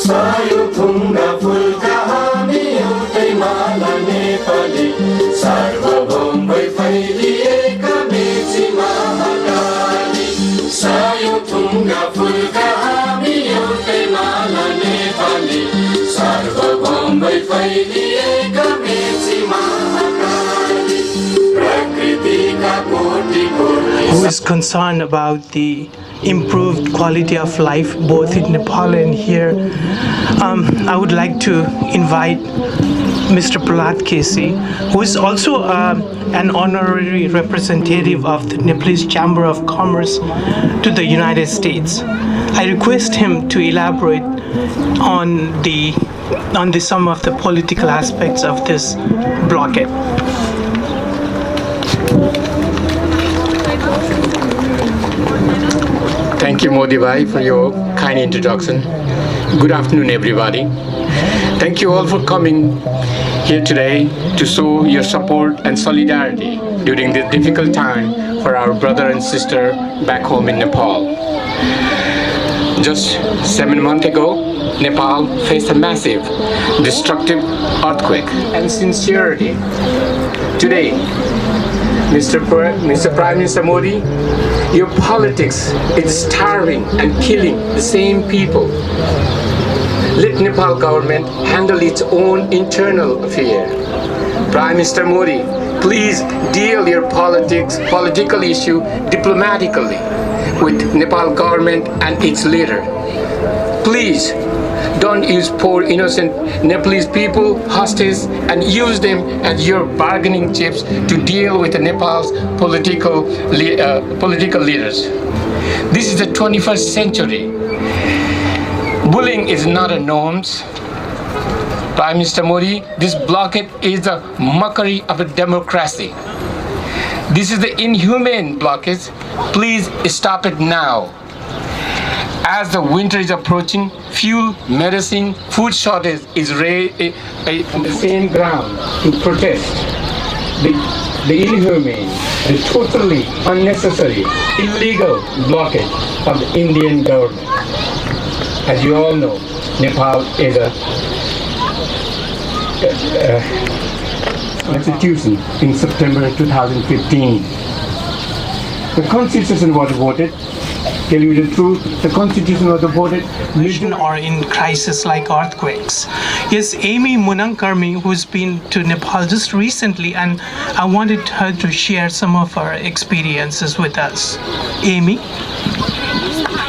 सायुथुङ्गा फुलका हामी एउटै माला नेपाली सार्वभौम भई फैलिएका मेची महाकाली सायुथुङ्गा फुलका हामी एउटै माला नेपाली सार्वभौम भई फैलिएका मेची महाकाली प्रकृतिका कोटि कोटि who is concerned about the improved quality of life both in Nepal and here. I would like to invite Mr. Prahlad Kesi, who is also an honorary representative of the Nepalese Chamber of Commerce to the United States. I request him to elaborate on some of the political aspects of this blockade. Thank you, Modi Bhai, for your kind introduction. Good afternoon, everybody. Thank you all for coming here today to show your support and solidarity during this difficult time for our brother and sister back home in Nepal. Just 7 months ago, Nepal faced a massive, destructive earthquake. And sincerity, today, Mr. Prime Minister Modi, your politics is starving and killing the same people. Let Nepal government handle its own internal affair. Prime Minister Modi, please deal your political issue diplomatically with Nepal government and its leader. Please don't use poor innocent Nepalese people hostage and use them as your bargaining chips to deal with Nepal's political leaders. This is the 21st century. Bullying is not a norm. Prime Minister Modi, this blockade is a mockery of a democracy. This is the inhumane blockade. Please stop it now. As the winter is approaching, fuel, medicine, food shortage is on the same ground to protest the inhumane, the totally unnecessary, illegal blockade of the Indian government. As you all know, Nepal is a constitution in September 2015. The constitution was voted. Tell you the truth, the constitution was voted or in crisis like earthquakes. Yes, Amy Munankarmi, who's been to Nepal just recently, and I wanted her to share some of her experiences with us. Amy?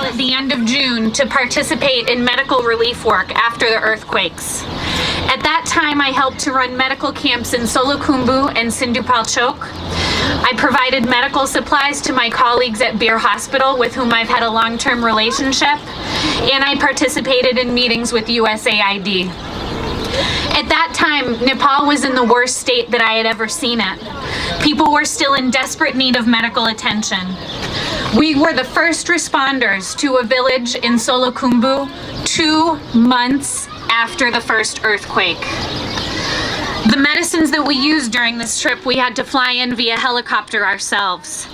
At the end of June to participate in medical relief work after the earthquakes. At that time, I helped to run medical camps in Solukhumbu and Sindhupalchok. I provided medical supplies to my colleagues at Beer Hospital with whom I've had a long-term relationship, and I participated in meetings with USAID. At that time, Nepal was in the worst state that I had ever seen it. People were still in desperate need of medical attention. We were the first responders to a village in Solukhumbu 2 months after the first earthquake. The medicines that we used during this trip, we had to fly in via helicopter ourselves.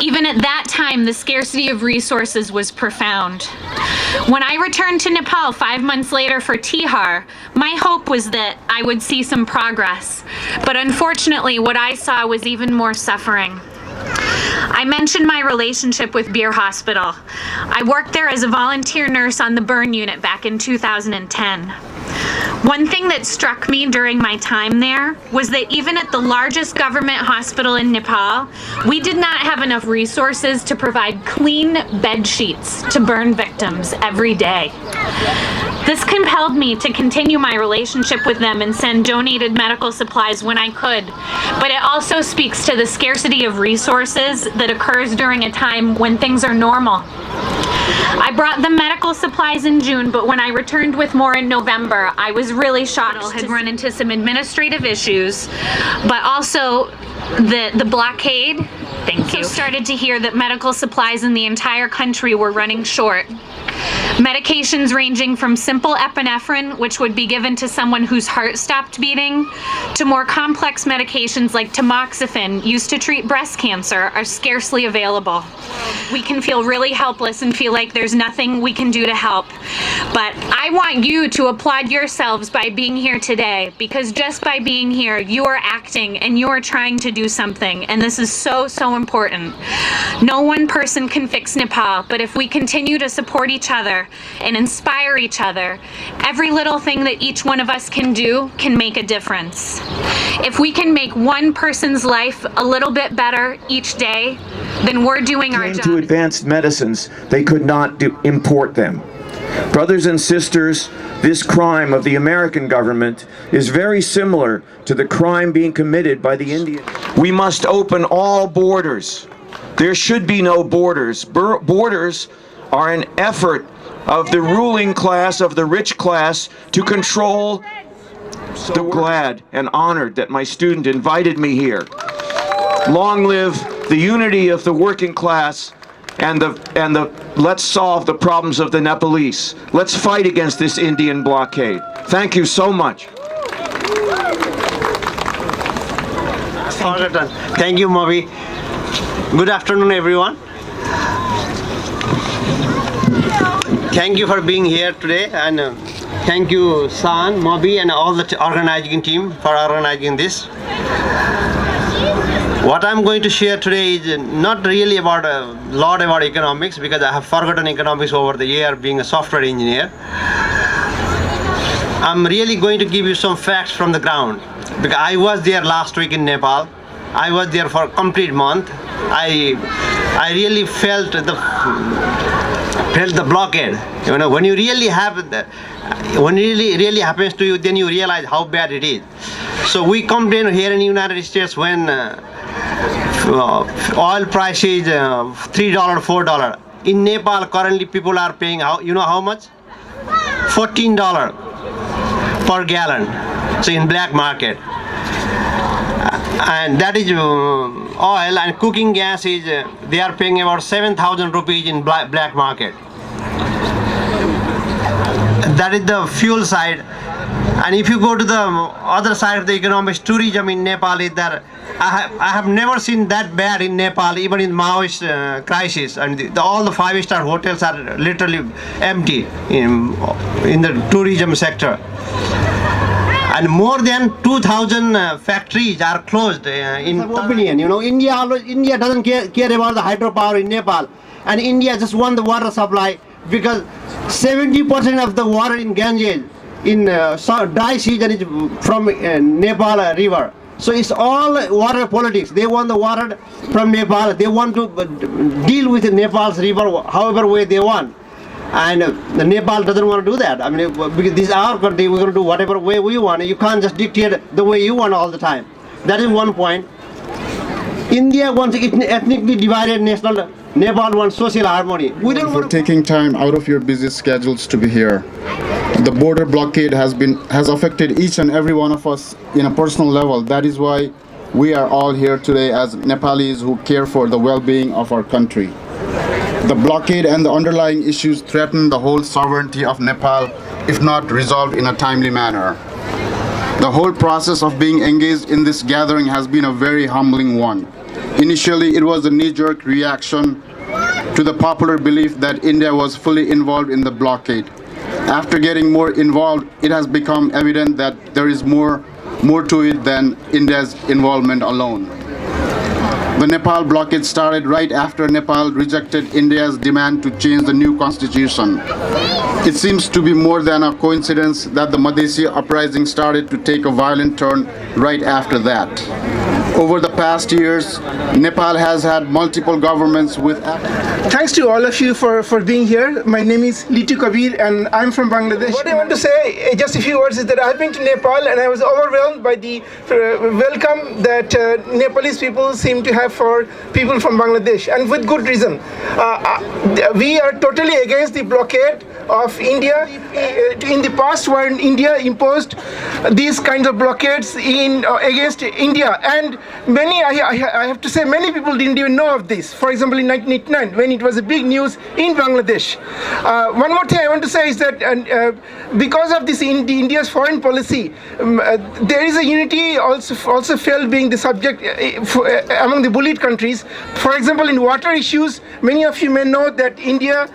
Even at that time, the scarcity of resources was profound. When I returned to Nepal 5 months later for Tihar, my hope was that I would see some progress. But unfortunately, what I saw was even more suffering. I mentioned my relationship with Beer Hospital. I worked there as a volunteer nurse on the burn unit back in 2010. One thing that struck me during my time there was that even at the largest government hospital in Nepal, we did not have enough resources to provide clean bed sheets to burn victims every day. This compelled me to continue my relationship with them and send donated medical supplies when I could, but it also speaks to the scarcity of resources that occurs during a time when things are normal. I brought them medical supplies in June, but when I returned with more in November, I was really shocked. Had run into some administrative issues, but also the blockade, thank you, started to hear that medical supplies in the entire country were running short. Medications ranging from simple epinephrine, which would be given to someone whose heart stopped beating, to more complex medications like tamoxifen used to treat breast cancer are scarcely available. We can feel really helpless and feel like there's nothing we can do to help. But I want you to applaud yourselves by being here today, because just by being here, you are acting and you are trying to do something. And this is so, so important. No one person can fix Nepal, but if we continue to support each other and inspire each other, every little thing that each one of us can do can make a difference. If we can make one person's life a little bit better each day, then we're doing our job. To advanced medicines, they could not import them. Brothers and sisters, this crime of the American government is very similar to the crime being committed by the Indian. We must open all borders. There should be no borders. Borders are an effort of the ruling class, of the rich class, to control. So glad and honored that my student invited me here. Long live the unity of the working class and the let's solve the problems of the Nepalese. Let's fight against this Indian blockade. Thank you so much. Thank you, Moby. Good afternoon, everyone. Thank you for being here today, and thank you, San, Moby, and all the organizing team for organizing this. What I'm going to share today is not really about a lot about economics, because I have forgotten economics over the year being a software engineer. I'm really going to give you some facts from the ground, because I was there last week in Nepal. I was there for a complete month. I really felt the blockade. You know, when you really have when it really happens to you, then you realize how bad it is. So we complain here in the United States when oil price is $3, $4. In Nepal, currently people are paying how much? $14 per gallon. So in black market, and that is oil, and cooking gas is they are paying about 7,000 rupees in black market. That is the fuel side. And if you go to the other side of the economics, tourism in Nepal is that I have never seen that bad in Nepal, even in Maoist crisis. And all the 5-star hotels are literally empty in the tourism sector. And more than 2,000 factories are closed in opinion. You know, India doesn't care about the hydropower in Nepal, and India just wants the water supply, because 70% of the water in Ganges in dry season is from Nepal river. So it's all water politics. They want the water from Nepal. They want to deal with Nepal's river however way they want. And Nepal doesn't want to do that. I mean, because this is our country, we're going to do whatever way we want. You can't just dictate the way you want all the time. That is one point. India wants ethnically divided nation. Nepal wants social harmony. We don't want taking time out of your busy schedules to be here. The border blockade has affected each and every one of us in a personal level. That is why we are all here today as Nepalis who care for the well-being of our country. The blockade and the underlying issues threaten the whole sovereignty of Nepal if not resolved in a timely manner. The whole process of being engaged in this gathering has been a very humbling one. Initially, it was a knee-jerk reaction to the popular belief that India was fully involved in the blockade. After getting more involved, it has become evident that there is more to it than India's involvement alone. The Nepal blockade started right after Nepal rejected India's demand to change the new constitution. It seems to be more than a coincidence that the Madhesi uprising started to take a violent turn right after that. Over the past years, Nepal has had multiple governments with... Thanks to all of you for being here. My name is Litu Kabir and I'm from Bangladesh. What I want to say, just a few words, is that I've been to Nepal and I was overwhelmed by the welcome that Nepalese people seem to have for people from Bangladesh, and with good reason. We are totally against the blockade of India in the past, when India imposed these kinds of blockades against India, and I have to say many people didn't even know of this. For example, in 1989, when it was a big news in Bangladesh. One more thing I want to say is that because of this India's foreign policy, there is a unity also felt being the subject among the bullied countries. For example, in water issues, many of you may know that India's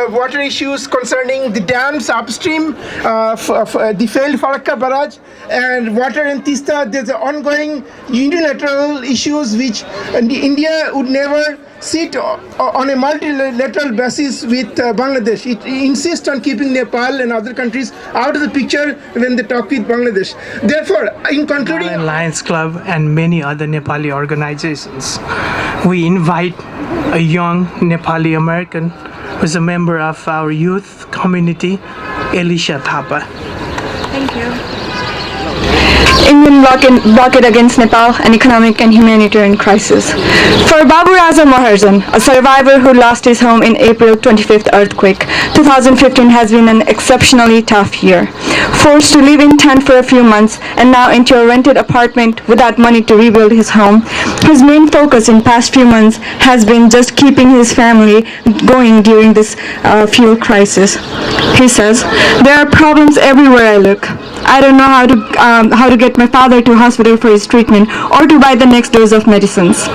water issues concerning the dams upstream, the failed Farakka barrage, and water in Tista, there's ongoing unilateral issues which India would never sit on a multilateral basis with Bangladesh. It insists on keeping Nepal and other countries out of the picture when they talk with Bangladesh. Therefore, in concluding, Lions Club and many other Nepali organizations, we invite a young Nepali American who is a member of our youth community, Elisha Thapa. Thank you. Indian blockade against Nepal, an economic and humanitarian crisis. For Babu Raza Maharjan, a survivor who lost his home in April 25th earthquake, 2015 has been an exceptionally tough year. Forced to live in tent for a few months and now into a rented apartment without money to rebuild his home, his main focus in past few months has been just keeping his family going during this fuel crisis. He says, "There are problems everywhere I look. I don't know how to get my father to hospital for his treatment or to buy the next dose of medicines.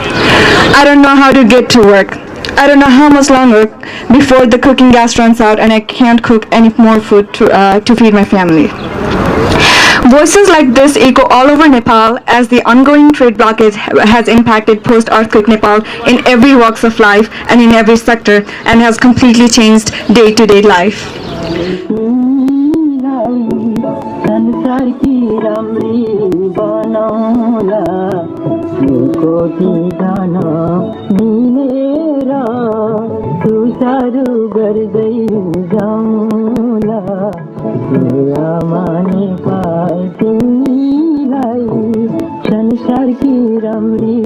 I don't know how to get to work. I don't know how much longer before the cooking gas runs out and I can't cook any more food to feed my family." Voices like this echo all over Nepal as the ongoing trade blockade has impacted post-earthquake Nepal in every walks of life and in every sector and has completely changed day-to-day life. संसार की राम्री बनाउला कोटी गाना मिलेर सुसारु गर्दै जाउँला माने पाए तिमीलाई संसार की राम्री